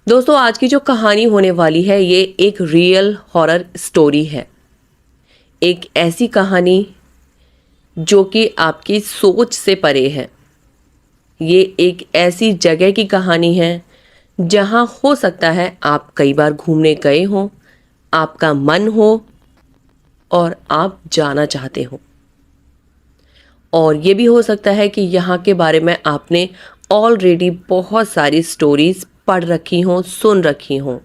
दोस्तों, आज की जो कहानी होने वाली है ये एक रियल हॉरर स्टोरी है। एक ऐसी कहानी जो कि आपकी सोच से परे है। ये एक ऐसी जगह की कहानी है जहां हो सकता है आप कई बार घूमने गए हो, आपका मन हो और आप जाना चाहते हो। और ये भी हो सकता है कि यहाँ के बारे में आपने ऑलरेडी बहुत सारी स्टोरीज पढ़ रखी हों, सुन रखी हों।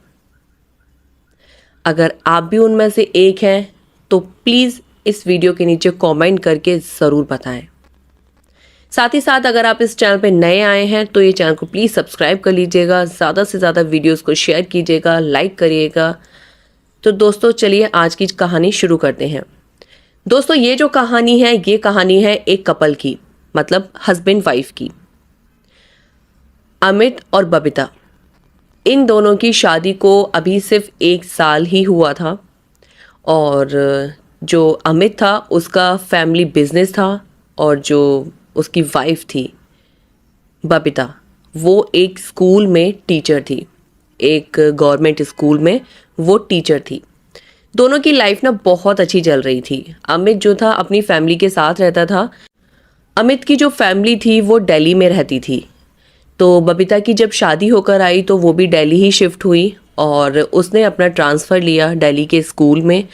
अगर आप भी उनमें से एक हैं तो प्लीज़ इस वीडियो के नीचे कमेंट करके ज़रूर बताएं। साथ ही साथ अगर आप इस चैनल पे नए आए हैं तो ये चैनल को प्लीज़ सब्सक्राइब कर लीजिएगा, ज़्यादा से ज़्यादा वीडियोस को शेयर कीजिएगा, लाइक करिएगा। तो दोस्तों चलिए आज की कहानी शुरू करते हैं। दोस्तों ये जो कहानी है ये कहानी है एक कपल की, मतलब हस्बैंड वाइफ की। अमित और बबीता, इन दोनों की शादी को अभी सिर्फ 1 साल ही हुआ था। और जो अमित था उसका फैमिली बिजनेस था और जो उसकी वाइफ थी बबीता, वो एक स्कूल में टीचर थी, एक गवर्नमेंट स्कूल में वो टीचर थी। दोनों की लाइफ ना बहुत अच्छी चल रही थी। अमित जो था अपनी फैमिली के साथ रहता था। अमित की जो फैमिली थी वो दिल्ली में रहती थी। तो बबीता की जब शादी होकर आई तो वो भी दिल्ली ही शिफ्ट हुई और उसने अपना ट्रांसफ़र लिया दिल्ली के स्कूल में।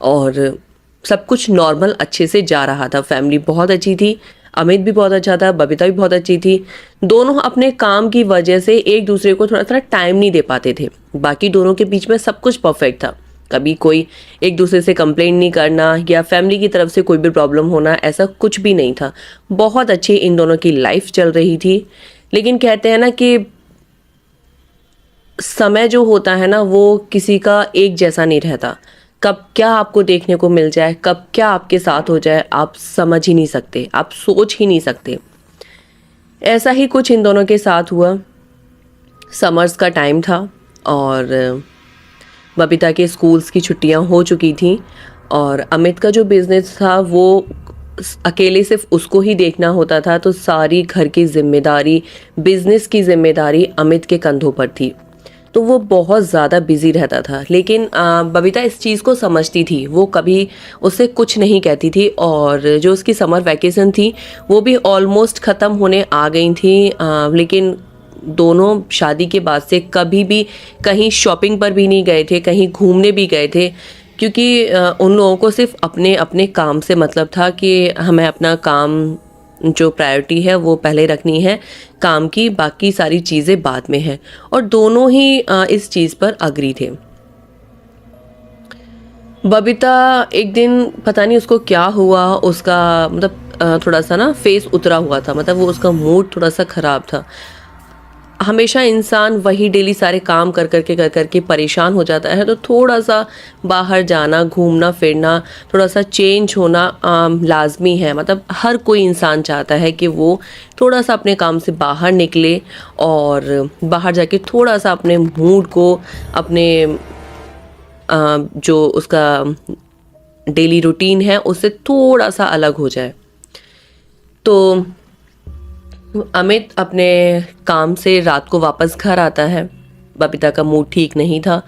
और सब कुछ नॉर्मल अच्छे से जा रहा था। फैमिली बहुत अच्छी थी, अमित भी बहुत अच्छा था, बबीता भी बहुत अच्छी थी। दोनों अपने काम की वजह से एक दूसरे को थोड़ा थोड़ा टाइम नहीं दे पाते थे। बाकी दोनों के बीच में सब कुछ परफेक्ट था। कभी कोई एक दूसरे से कंप्लेंट नहीं करना या फैमिली की तरफ से कोई भी प्रॉब्लम होना, ऐसा कुछ भी नहीं था। बहुत अच्छी इन दोनों की लाइफ चल रही थी। लेकिन कहते हैं ना कि समय जो होता है ना वो किसी का एक जैसा नहीं रहता। कब क्या आपको देखने को मिल जाए, कब क्या आपके साथ हो जाए, आप समझ ही नहीं सकते, आप सोच ही नहीं सकते। ऐसा ही कुछ इन दोनों के साथ हुआ। समर्स का टाइम था और बबीता के स्कूल्स की छुट्टियां हो चुकी थी और अमित का जो बिजनेस था वो अकेले सिर्फ उसको ही देखना होता था। तो सारी घर की जिम्मेदारी, बिजनेस की जिम्मेदारी अमित के कंधों पर थी। तो वो बहुत ज़्यादा बिजी रहता था। लेकिन बबीता इस चीज़ को समझती थी, वो कभी उससे कुछ नहीं कहती थी। और जो उसकी समर वैकेशन थी वो भी ऑलमोस्ट ख़त्म होने आ गई थी। लेकिन दोनों शादी के बाद से कभी भी कहीं शॉपिंग पर भी नहीं गए थे, कहीं घूमने भी गए थे, क्योंकि उन लोगों को सिर्फ अपने अपने काम से मतलब था कि हमें अपना काम जो प्रायोरिटी है वो पहले रखनी है, काम की बाकी सारी चीज़ें बाद में है। और दोनों ही इस चीज़ पर अग्री थे। बबीता एक दिन पता नहीं उसको क्या हुआ, उसका मतलब थोड़ा सा ना फेस उतरा हुआ था, मतलब वो उसका मूड थोड़ा सा ख़राब था। हमेशा इंसान वही डेली सारे काम कर करके परेशान हो जाता है। तो थोड़ा सा बाहर जाना, घूमना फिरना, थोड़ा सा चेंज होना लाजमी है। मतलब हर कोई इंसान चाहता है कि वो थोड़ा सा अपने काम से बाहर निकले और बाहर जाके थोड़ा सा अपने मूड को, अपने जो उसका डेली रूटीन है उससे थोड़ा सा अलग हो जाए। तो अमित अपने काम से रात को वापस घर आता है। बबीता का मूड ठीक नहीं था।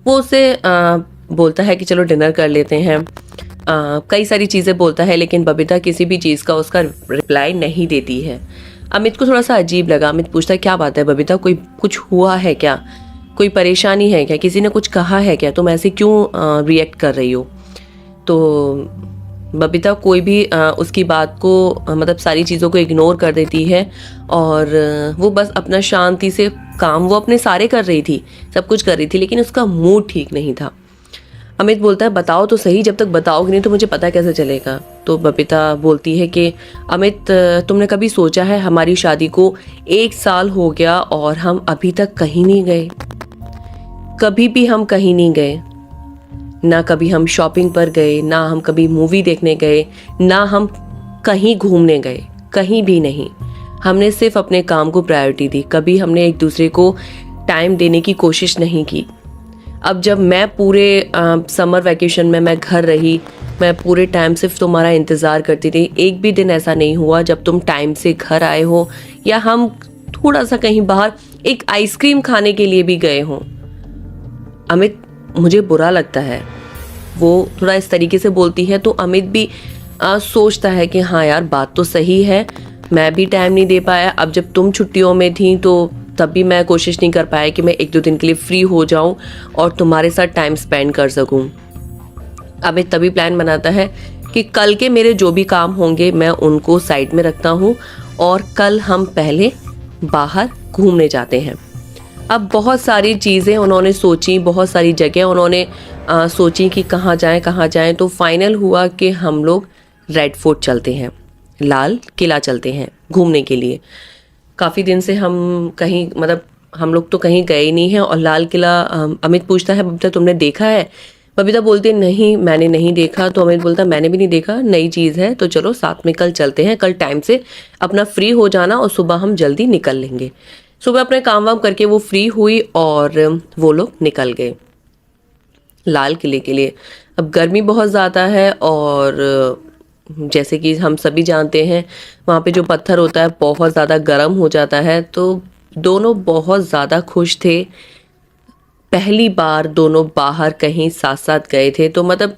वो उसे बोलता है कि चलो डिनर कर लेते हैं। कई सारी चीज़ें बोलता है लेकिन बबीता किसी भी चीज़ का उसका रिप्लाई नहीं देती है। अमित को थोड़ा सा अजीब लगा। अमित पूछता है क्या बात है बबीता, कोई कुछ हुआ है क्या, कोई परेशानी है क्या, किसी ने कुछ कहा है क्या, तुम ऐसे क्यों रिएक्ट कर रही हो। तो बबीता कोई भी उसकी बात को मतलब सारी चीज़ों को इग्नोर कर देती है और वो बस अपना शांति से काम वो अपने सारे कर रही थी, सब कुछ कर रही थी, लेकिन उसका मूड ठीक नहीं था। अमित बोलता है बताओ तो सही, जब तक बताओगे नहीं तो मुझे पता कैसे चलेगा। तो बबीता बोलती है कि अमित, तुमने कभी सोचा है हमारी शादी को 1 साल हो गया और हम अभी तक कहीं नहीं गए, कभी भी हम कहीं नहीं गए। ना कभी हम शॉपिंग पर गए, ना हम कभी मूवी देखने गए, ना हम कहीं घूमने गए, कहीं भी नहीं। हमने सिर्फ अपने काम को प्रायोरिटी दी, कभी हमने एक दूसरे को टाइम देने की कोशिश नहीं की। अब जब मैं पूरे समर वैकेशन में मैं घर रही, मैं पूरे टाइम सिर्फ तुम्हारा इंतज़ार करती थी। एक भी दिन ऐसा नहीं हुआ जब तुम टाइम से घर आए हो या हम थोड़ा सा कहीं बाहर एक आइसक्रीम खाने के लिए भी गए हों। अमित, मुझे बुरा लगता है। वो थोड़ा इस तरीके से बोलती है तो अमित भी सोचता है कि हाँ यार, बात तो सही है, मैं भी टाइम नहीं दे पाया। अब जब तुम छुट्टियों में थी तो तब भी मैं कोशिश नहीं कर पाया कि मैं 1-2 दिन के लिए फ्री हो जाऊं और तुम्हारे साथ टाइम स्पेंड कर सकूं। अमित तभी प्लान बनाता है कि कल के मेरे जो भी काम होंगे मैं उनको साइड में रखता हूँ और कल हम पहले बाहर घूमने जाते हैं। अब बहुत सारी चीज़ें उन्होंने सोची, बहुत सारी जगह उन्होंने सोची कि कहाँ जाएं, तो फाइनल हुआ कि हम लोग रेड फोर्ट चलते हैं, लाल किला चलते हैं घूमने के लिए। काफ़ी दिन से हम कहीं, मतलब हम लोग तो कहीं गए ही नहीं हैं। और लाल किला, अमित पूछता है बबीता तुमने देखा है? बबीता बोलती है नहीं, मैंने नहीं देखा। तो अमित बोलता है मैंने भी नहीं देखा, नई चीज़ है, तो चलो साथ में कल चलते हैं। कल टाइम से अपना फ्री हो जाना और सुबह हम जल्दी निकल लेंगे। सुबह अपने काम वाम करके वो फ्री हुई और वो लोग निकल गए लाल किले के लिए। अब गर्मी बहुत ज़्यादा है और जैसे कि हम सभी जानते हैं वहाँ पे जो पत्थर होता है बहुत ज़्यादा गर्म हो जाता है। तो दोनों बहुत ज़्यादा खुश थे, पहली बार दोनों बाहर कहीं साथ साथ गए थे। तो मतलब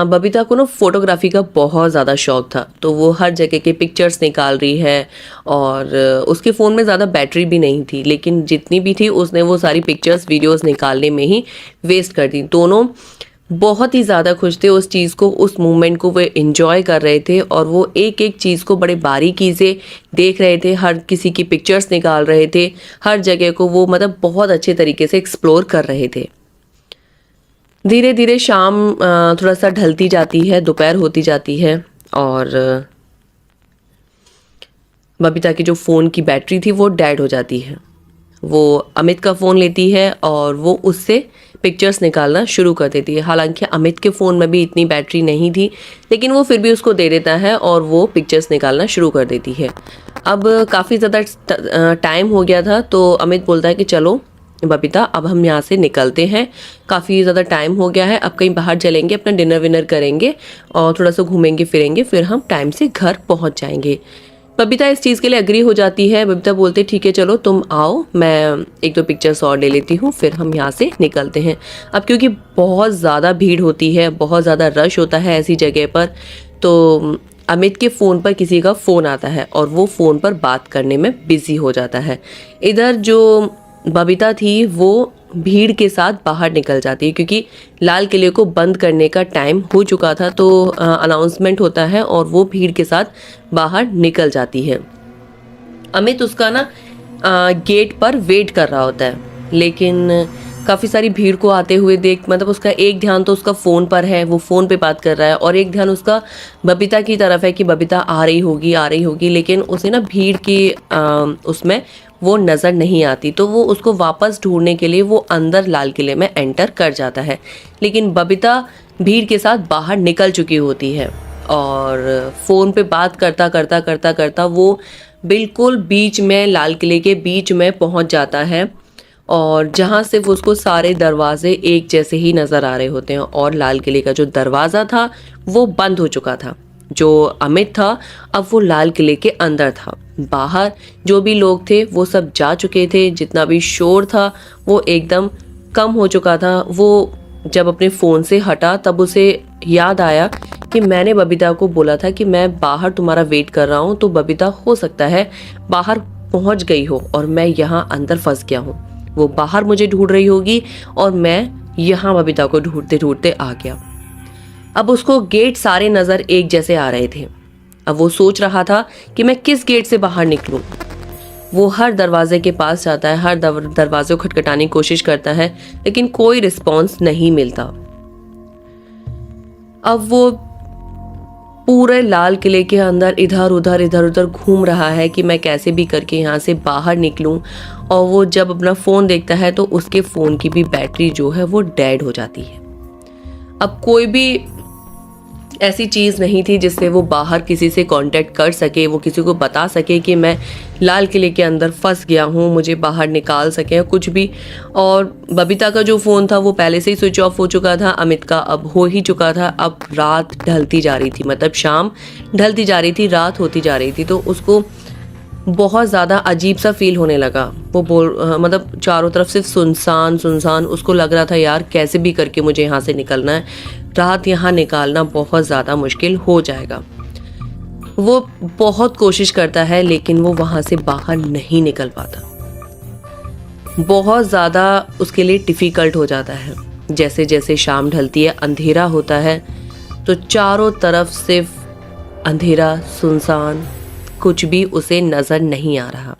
बबीता को ना फोटोग्राफी का बहुत ज़्यादा शौक था, तो वो हर जगह के पिक्चर्स निकाल रही है। और उसके फ़ोन में ज़्यादा बैटरी भी नहीं थी, लेकिन जितनी भी थी उसने वो सारी पिक्चर्स वीडियोस निकालने में ही वेस्ट कर दी। दोनों बहुत ही ज़्यादा खुश थे उस चीज़ को, उस मोमेंट को वो एंजॉय कर रहे थे और वो एक एक चीज़ को बड़े बारीकी से देख रहे थे, हर किसी की पिक्चर्स निकाल रहे थे, हर जगह को वो मतलब बहुत अच्छे तरीके से एक्सप्लोर कर रहे थे। धीरे धीरे शाम थोड़ा सा ढलती जाती है, दोपहर होती जाती है और बबीता की जो फ़ोन की बैटरी थी वो डेड हो जाती है। वो अमित का फ़ोन लेती है और वो उससे पिक्चर्स निकालना शुरू कर देती है। हालांकि अमित के फ़ोन में भी इतनी बैटरी नहीं थी, लेकिन वो फिर भी उसको दे देता है और वो पिक्चर्स निकालना शुरू कर देती है। अब काफ़ी ज़्यादा टाइम हो गया था, तो अमित बोलता है कि चलो बबीता, अब हम यहाँ से निकलते हैं, काफ़ी ज़्यादा टाइम हो गया है, अब कहीं बाहर चलेंगे, अपना डिनर विनर करेंगे और थोड़ा सा घूमेंगे फिरेंगे, फिर हम टाइम से घर पहुँच जाएंगे। बबीता इस चीज़ के लिए एग्री हो जाती है। बबीता बोलते ठीक है चलो तुम आओ, मैं 1-2 पिक्चर्स और ले लेती हूँ, फिर हम यहाँ से निकलते हैं। अब क्योंकि बहुत ज़्यादा भीड़ होती है, बहुत ज़्यादा रश होता है ऐसी जगह पर, तो अमित के फ़ोन पर किसी का फ़ोन आता है और वो फ़ोन पर बात करने में बिज़ी हो जाता है। इधर जो बबीता थी वो भीड़ के साथ बाहर निकल जाती है, क्योंकि लाल किले को बंद करने का टाइम हो चुका था, तो अनाउंसमेंट होता है और वो भीड़ के साथ बाहर निकल जाती है। अमित उसका ना गेट पर वेट कर रहा होता है, लेकिन काफ़ी सारी भीड़ को आते हुए देख, मतलब उसका एक ध्यान तो उसका फ़ोन पर है, वो फ़ोन पे बात कर रहा है, और एक ध्यान उसका बबीता की तरफ है कि बबीता आ रही होगी, लेकिन उसे ना भीड़ की उसमें वो नज़र नहीं आती। तो वो उसको वापस ढूंढने के लिए वो अंदर लाल किले में एंटर कर जाता है, लेकिन बबीता भीड़ के साथ बाहर निकल चुकी होती है और फ़ोन पे बात करता वो बिल्कुल बीच में, लाल किले के बीच में पहुंच जाता है और जहां से वो उसको सारे दरवाजे एक जैसे ही नज़र आ रहे होते हैं और लाल किले का जो दरवाज़ा था वो बंद हो चुका था। जो अमित था अब वो लाल किले के अंदर था। बाहर जो भी लोग थे वो सब जा चुके थे, जितना भी शोर था वो एकदम कम हो चुका था। वो जब अपने फ़ोन से हटा तब उसे याद आया कि मैंने बबीता को बोला था कि मैं बाहर तुम्हारा वेट कर रहा हूँ, तो बबीता हो सकता है बाहर पहुँच गई हो और मैं यहाँ अंदर फंस गया हूँ। वो बाहर मुझे ढूंढ रही होगी और मैं यहाँ बबीता को ढूंढते ढूंढते आ गया। अब उसको गेट सारे नज़र एक जैसे आ रहे थे। अब वो सोच रहा था कि मैं किस गेट से बाहर निकलूं। वो हर दरवाजे के पास जाता है, हर दरवाजे को खटखटाने की कोशिश करता है, लेकिन कोई रिस्पॉन्स नहीं मिलता। अब वो पूरे लाल किले के अंदर इधर उधर घूम रहा है कि मैं कैसे भी करके यहाँ से बाहर निकलूं। और वो जब अपना फ़ोन देखता है तो उसके फ़ोन की भी बैटरी जो है वो डेड हो जाती है। अब कोई भी ऐसी चीज़ नहीं थी जिससे वो बाहर किसी से कांटेक्ट कर सके, वो किसी को बता सके कि मैं लाल किले के अंदर फंस गया हूँ, मुझे बाहर निकाल सके कुछ भी। और बबीता का जो फ़ोन था वो पहले से ही स्विच ऑफ हो चुका था, अमित का अब हो ही चुका था। अब रात ढलती जा रही थी, मतलब शाम ढलती जा रही थी, रात होती जा रही थी। तो उसको बहुत ज़्यादा अजीब सा फील होने लगा। वो मतलब चारों तरफ सिर्फ सुनसान सुनसान। उसको लग रहा था यार कैसे भी करके मुझे यहाँ से निकलना है, रात यहाँ निकालना बहुत ज़्यादा मुश्किल हो जाएगा। वो बहुत कोशिश करता है लेकिन वो वहाँ से बाहर नहीं निकल पाता। बहुत ज़्यादा उसके लिए डिफ़िकल्ट हो जाता है। जैसे जैसे शाम ढलती है, अंधेरा होता है, तो चारों तरफ सिर्फ अंधेरा सुनसान, कुछ भी उसे नज़र नहीं आ रहा।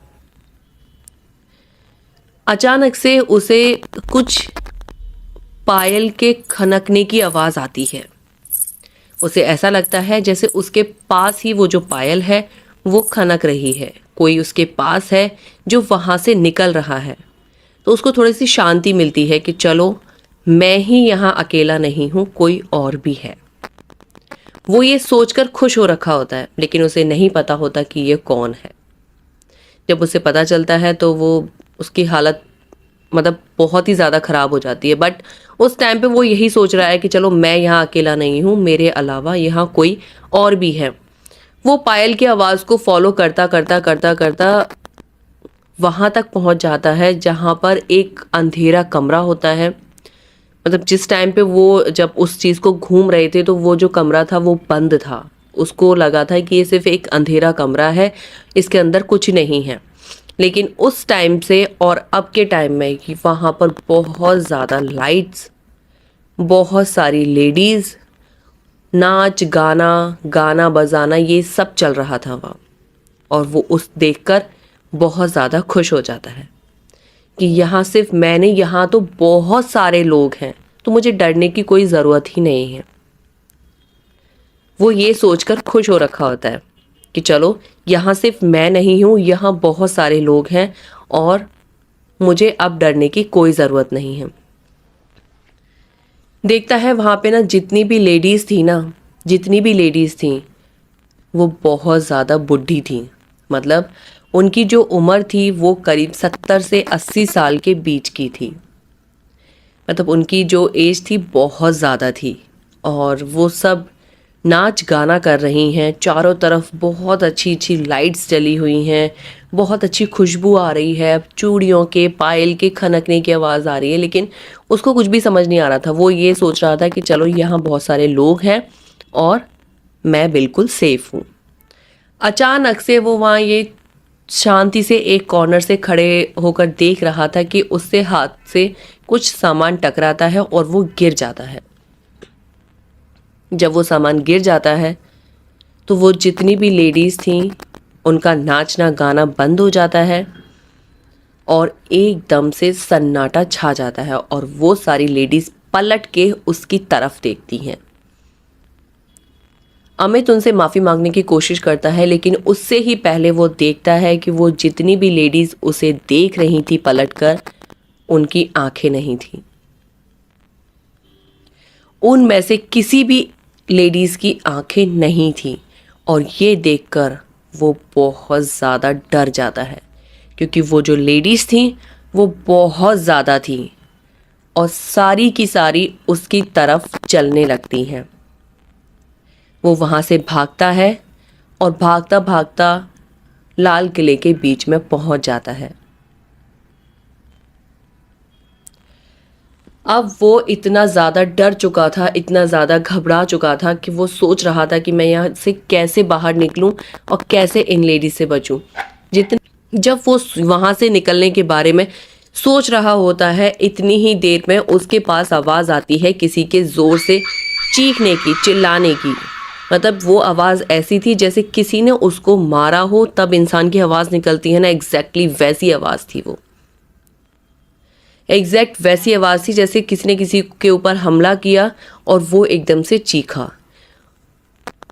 अचानक से उसे कुछ पायल के खनकने की आवाज़ आती है। उसे ऐसा लगता है जैसे उसके पास ही वो जो पायल है वो खनक रही है, कोई उसके पास है जो वहाँ से निकल रहा है। तो उसको थोड़ी सी शांति मिलती है कि चलो मैं ही यहाँ अकेला नहीं हूँ, कोई और भी है। वो ये सोचकर खुश हो रखा होता है लेकिन उसे नहीं पता होता कि ये कौन है। जब उसे पता चलता है तो वो उसकी हालत मतलब बहुत ही ज़्यादा ख़राब हो जाती है। बट उस टाइम पे वो यही सोच रहा है कि चलो मैं यहाँ अकेला नहीं हूँ, मेरे अलावा यहाँ कोई और भी है। वो पायल की आवाज़ को फॉलो करता करता करता करता वहाँ तक पहुँच जाता है जहाँ पर एक अंधेरा कमरा होता है। मतलब जिस टाइम पे वो जब उस चीज़ को घूम रहे थे तो वो जो कमरा था वो बंद था। उसको लगा था कि ये सिर्फ एक अंधेरा कमरा है, इसके अंदर कुछ नहीं है। लेकिन उस टाइम से और अब के टाइम में कि वहाँ पर बहुत ज़्यादा लाइट्स, बहुत सारी लेडीज़, नाच गाना, गाना बजाना, ये सब चल रहा था वहाँ। और वो उस देखकर बहुत ज़्यादा खुश हो जाता है कि यहाँ सिर्फ मैं नहीं, यहाँ तो बहुत सारे लोग हैं, तो मुझे डरने की कोई ज़रूरत ही नहीं है। वो ये सोचकर खुश हो रखा होता है कि चलो यहाँ सिर्फ मैं नहीं हूँ, यहाँ बहुत सारे लोग हैं और मुझे अब डरने की कोई ज़रूरत नहीं है। देखता है वहाँ पे ना जितनी भी लेडीज़ थी वो बहुत ज़्यादा बुढ़ी थी। मतलब उनकी जो उम्र थी वो करीब 70 से 80 साल के बीच की थी। मतलब उनकी जो एज थी बहुत ज़्यादा थी और वो सब नाच गाना कर रही हैं। चारों तरफ बहुत अच्छी अच्छी लाइट्स जली हुई हैं, बहुत अच्छी खुशबू आ रही है, चूड़ियों के पायल के खनकने की आवाज़ आ रही है। लेकिन उसको कुछ भी समझ नहीं आ रहा था। वो ये सोच रहा था कि चलो यहाँ बहुत सारे लोग हैं और मैं बिल्कुल सेफ हूँ। अचानक से वो वहाँ ये शांति से एक कॉर्नर से खड़े होकर देख रहा था कि उससे हाथ से कुछ सामान टकराता है और वो गिर जाता है। जब वो सामान गिर जाता है तो वो जितनी भी लेडीज़ थीं उनका नाचना गाना बंद हो जाता है और एकदम से सन्नाटा छा जाता है और वो सारी लेडीज़ पलट के उसकी तरफ देखती हैं। अमित उनसे माफ़ी मांगने की कोशिश करता है लेकिन उससे ही पहले वो देखता है कि वो जितनी भी लेडीज़ उसे देख रही थी पलटकर, उनकी आंखें नहीं थी। उनमें से किसी भी लेडीज़ की आंखें नहीं थी और ये देखकर वो बहुत ज़्यादा डर जाता है क्योंकि वो जो लेडीज़ थी वो बहुत ज़्यादा थी और सारी की सारी उसकी तरफ चलने लगती हैं। वो वहाँ से भागता है और भागता भागता लाल किले के बीच में पहुँच जाता है। अब वो इतना ज़्यादा डर चुका था, इतना ज़्यादा घबरा चुका था कि वो सोच रहा था कि मैं यहाँ से कैसे बाहर निकलूं और कैसे इन लेडीज से बचूं। जब वो वहाँ से निकलने के बारे में सोच रहा होता है, इतनी ही देर में उसके पास आवाज़ आती है किसी के ज़ोर से चीखने की, चिल्लाने की। मतलब वो आवाज़ ऐसी थी जैसे किसी ने उसको मारा हो तब इंसान की आवाज़ निकलती है ना, एग्जैक्टली वैसी आवाज़ थी वो। एग्जैक्ट वैसी आवाज़ थी जैसे किसी ने किसी के ऊपर हमला किया और वो एकदम से चीखा।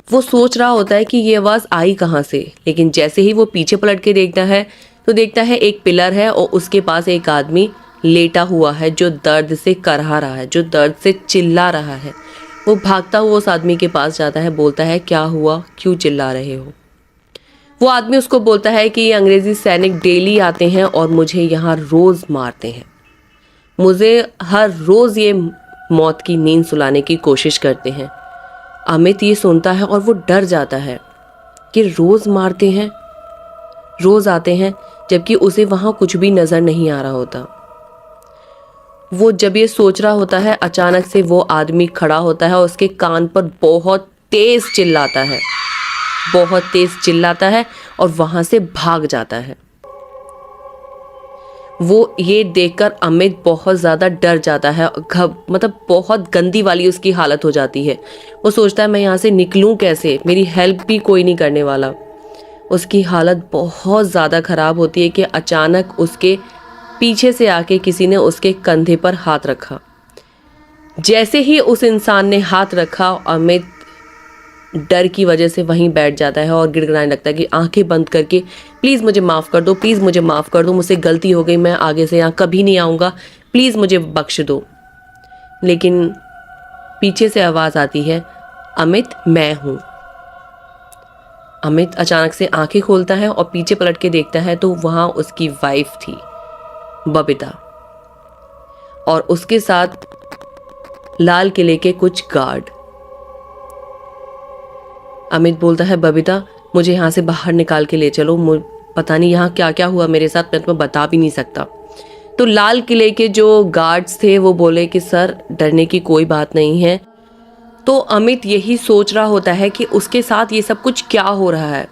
वो सोच रहा होता है कि ये आवाज़ आई कहाँ से, लेकिन जैसे ही वो पीछे पलट के देखता है तो देखता है एक पिलर है और उसके पास एक आदमी लेटा हुआ है जो दर्द से करहा रहा है, जो दर्द से चिल्ला रहा है। वो भागता हुआ उस आदमी के पास जाता है, बोलता है क्या हुआ, क्यों चिल्ला रहे हो। वो आदमी उसको बोलता है कि ये अंग्रेज़ी सैनिक डेली आते हैं और मुझे यहाँ रोज़ मारते हैं, मुझे हर रोज़ ये मौत की नींद सुलाने की कोशिश करते हैं। अमित ये सुनता है और वो डर जाता है कि रोज़ मारते हैं, रोज आते हैं, जबकि उसे वहां कुछ भी नजर नहीं आ रहा होता। वो जब ये सोच रहा होता है, अचानक से वो आदमी खड़ा होता है और उसके कान पर बहुत तेज चिल्लाता है, बहुत तेज चिल्लाता है और वहां से भाग जाता है। वो ये देखकर अमित बहुत ज़्यादा डर जाता है, मतलब बहुत गंदी वाली उसकी हालत हो जाती है। वो सोचता है मैं यहाँ से निकलूँ कैसे, मेरी हेल्प भी कोई नहीं करने वाला। उसकी हालत बहुत ज़्यादा ख़राब होती है कि अचानक उसके पीछे से आके किसी ने उसके कंधे पर हाथ रखा। जैसे ही उस इंसान ने हाथ रखा, अमित डर की वजह से वहीं बैठ जाता है और गिड़गिड़ाने लगता है कि आंखें बंद करके प्लीज़ मुझे माफ़ कर दो, प्लीज़ मुझे माफ़ कर दो, मुझसे गलती हो गई, मैं आगे से यहाँ कभी नहीं आऊँगा, प्लीज़ मुझे बख्श दो। लेकिन पीछे से आवाज़ आती है, अमित मैं हूँ। अमित अचानक से आंखें खोलता है और पीछे पलट के देखता है तो वहाँ उसकी वाइफ थी, बबीता, और उसके साथ लाल किले के कुछ गार्ड। अमित बोलता है, बबीता मुझे यहाँ से बाहर निकाल के ले चलो, पता नहीं यहाँ क्या क्या हुआ मेरे साथ, मैं तुम्हें बता भी नहीं सकता। तो लाल किले के जो गार्ड्स थे वो बोले कि सर डरने की कोई बात नहीं है। तो अमित यही सोच रहा होता है कि उसके साथ ये सब कुछ क्या हो रहा है।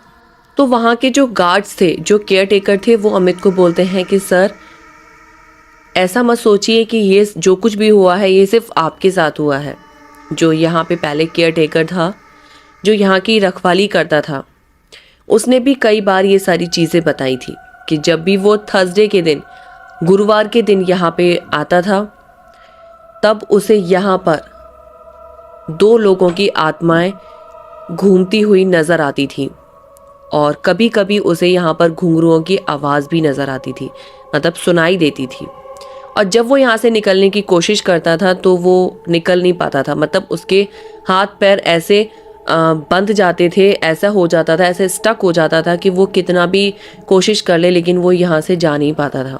तो वहाँ के जो गार्ड्स थे, जो केयर टेकर थे, वो अमित को बोलते हैं कि सर ऐसा मत सोचिए कि ये जो कुछ भी हुआ है ये सिर्फ आपके साथ हुआ है। जो यहाँ पे पहले केयर टेकर था, जो यहाँ की रखवाली करता था, उसने भी कई बार ये सारी चीज़ें बताई थी कि जब भी वो थर्सडे के दिन, गुरुवार के दिन यहाँ पे आता था, तब उसे यहाँ पर 2 लोगों की आत्माएं घूमती हुई नज़र आती थी और कभी कभी उसे यहाँ पर घुंघरुओं की आवाज़ भी नज़र आती थी, मतलब सुनाई देती थी। और जब वो यहाँ से निकलने की कोशिश करता था तो वो निकल नहीं पाता था, मतलब उसके हाथ पैर ऐसे बंध जाते थे, ऐसा हो जाता था, ऐसे स्टक हो जाता था कि वो कितना भी कोशिश कर ले लेकिन वो यहाँ से जा नहीं पाता था।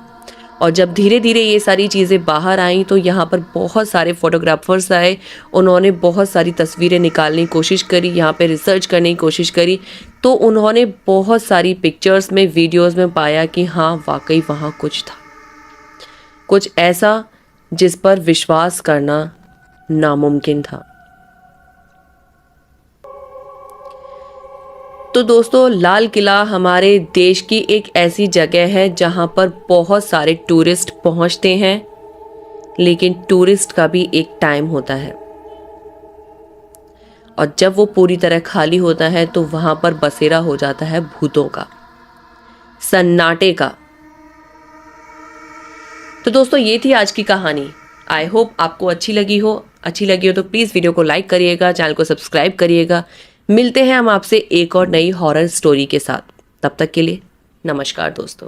और जब धीरे धीरे ये सारी चीज़ें बाहर आईं तो यहाँ पर बहुत सारे फोटोग्राफर्स आए, उन्होंने बहुत सारी तस्वीरें निकालने की कोशिश करी, यहाँ पे रिसर्च करने की कोशिश करी, तो उन्होंने बहुत सारी पिक्चर्स में, वीडियोस में पाया कि हाँ वाकई वहाँ कुछ था, कुछ ऐसा जिस पर विश्वास करना नामुमकिन था। तो दोस्तों, लाल किला हमारे देश की एक ऐसी जगह है जहां पर बहुत सारे टूरिस्ट पहुंचते हैं, लेकिन टूरिस्ट का भी एक टाइम होता है और जब वो पूरी तरह खाली होता है तो वहां पर बसेरा हो जाता है भूतों का, सन्नाटे का। तो दोस्तों, ये थी आज की कहानी। आई होप आपको अच्छी लगी हो तो प्लीज़ वीडियो को लाइक करिएगा, चैनल को सब्सक्राइब करिएगा। मिलते हैं हम आपसे एक और नई हॉरर स्टोरी के साथ। तब तक के लिए नमस्कार दोस्तों।